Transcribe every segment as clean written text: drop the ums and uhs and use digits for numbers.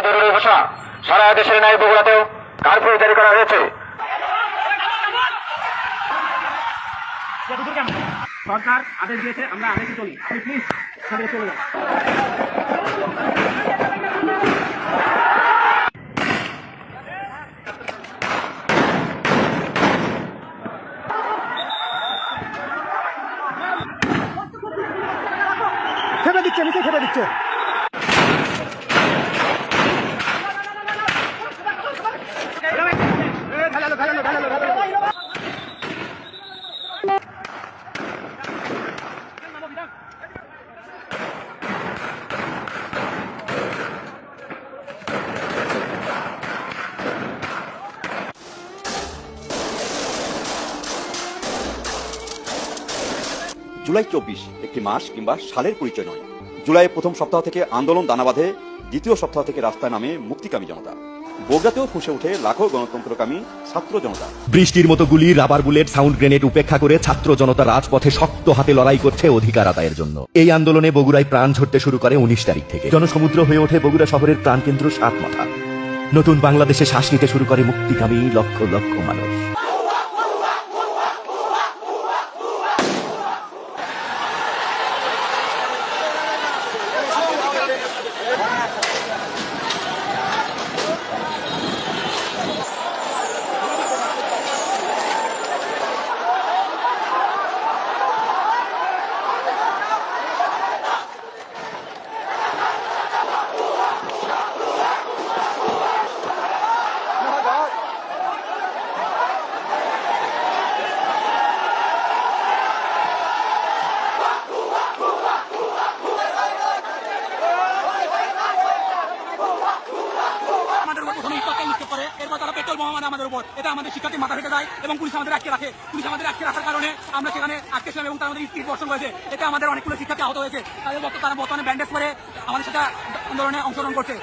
জরুরি ঘোষণা। সারা দেশের ন্যায় বগুড়াতেও কারফিউ জারি করা হয়েছে। সরকার আদেশ দিয়েছে, আমরা আদেশে চলি। আপনি প্লিজ সেখানে চলে যান। খেপে দিচ্ছে, নিচে খেপে দিচ্ছে। জুলাই 24 একটি মাস কিংবা সালের পরিচয় নয়। জুলাইয়ের প্রথম সপ্তাহ থেকে আন্দোলন দানা বাঁধে, দ্বিতীয় সপ্তাহ থেকে রাস্তায় নামে মুক্তিকামী জনতা। বগুড়াতেও ফুঁসে ওঠে লাখো গণতন্ত্রকামী ছাত্র জনতা। বৃষ্টির মতো গুলি, রাবার বুলেট, সাউন্ড গ্রেনেড উপেক্ষা করে ছাত্র জনতা রাজপথে শক্ত হাতে লড়াই করছে অধিকার আদায়ের জন্য। এই আন্দোলনে বগুড়ায় প্রাণ ঝরতে শুরু করে 19 তারিখ থেকে। জনসমুদ্র হয়ে ওঠে বগুড়া শহরের প্রাণকেন্দ্র সাতমাথা। নতুন বাংলাদেশে শ্বাস নিতে শুরু করে মুক্তিকামী লক্ষ লক্ষ মানুষ। আমাদের উপর এটা আমাদের শিক্ষার্থী মাথা ফেটে যায় এবং পুলিশ আমাদের আটকে রাখে। পুলিশ আমাদের আটকে রাখার কারণে আমরা সেখানে আটকে ছিলাম এবং তারা আমাদের স্পিড বর্ষণ করেছে। এতে আমাদের অনেকগুলো শিক্ষার্থী আহত হয়েছে। তারা বর্তমানে ব্যান্ডেজ করে আমাদের সাথে আন্দোলনে অংশগ্রহণ করছে।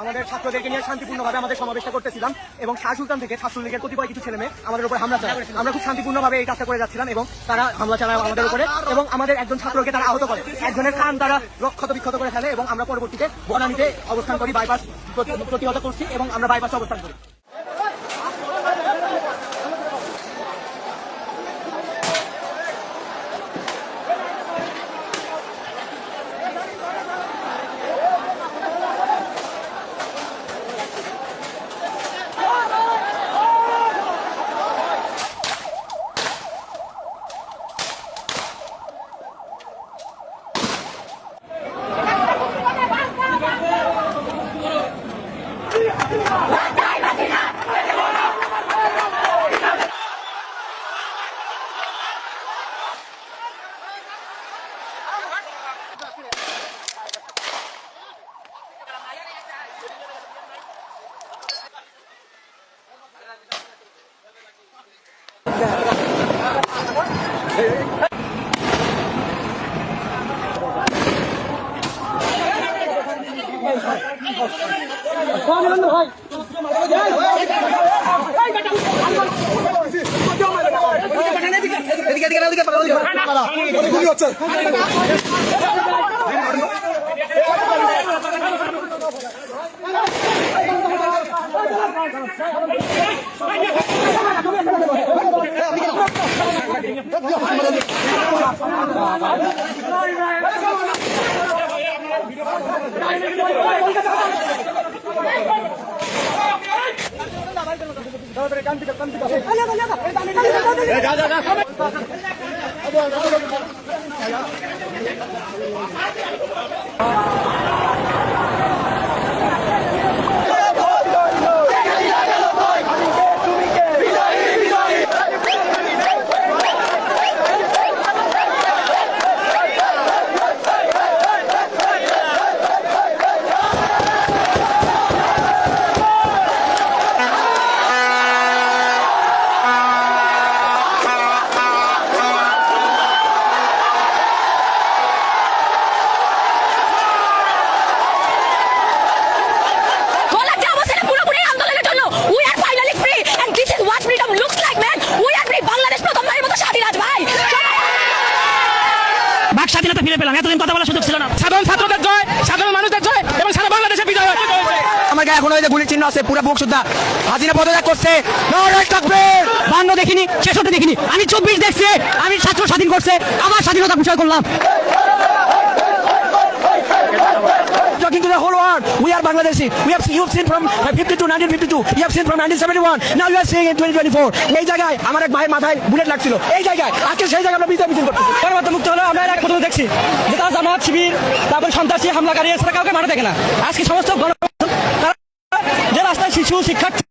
আমাদের ছাত্রদেরকে নিয়ে শান্তিপূর্ণভাবে আমাদের সমাবেশটা করতেছিলাম এবং শাহ সুলতান থেকে ছাত্রলীগের কতিপয় কিছু ছেলে মেয়ে আমাদের উপর হামলা চালায়। আমরা খুব শান্তিপূর্ণভাবে এই কাজটা করে যাচ্ছিলাম এবং তারা হামলা চালায় আমাদের উপরে এবং আমাদের একজন ছাত্রকে তারা আহত করে। একজনের কান তারা রক্ষত বিক্ষত করে ফেলে এবং আমরা পরবর্তীতে বনানীতে অবস্থান করি, বাইপাস প্রতিহত করছি এবং আমরা বাইপাসে অবস্থান করি। স্বাধীনতা ফিরে পেলাম। এতদিন কথা বলার সুযোগ ছিল না। সাধারণ ছাত্রদের জয়, সাধারণ মানুষদের জয় এবং সারা বাংলাদেশের বিজয়। আমার জায়গায় এখন ওই যে গুলির চিহ্ন আছে পুরো বুক সুদ্ধা। হাসিনা পদত্যাগ করছে, বান্ন দেখিনি, 66 দেখিনি, আমি 24 দেখছি। আমি ছাত্র স্বাধীন করছে, আমার স্বাধীনতা বিষয় করলাম। Talking to the whole world, we are Bangladeshi. You've seen from 52, 1952. You have seen from 1971. Now you are seeing in 2024. এই জায়গায় আমার এক ভাইয়ের মাথায় বুলেট লাগছিল। এই জায়গায় আজকে সেই জায়গায় আমরা বিজয় মিছিল করতেছি। গণমাধ্যম মুক্ত হলো আমরা এক প্রথমে দেখছি যে তারা জামাত শিবির, তারপর সন্ত্রাসী হামলাকারী এছাড়া কাউকে মারা দেখে না। আজকে সমস্ত যে রাস্তায় শিশু শিক্ষার্থী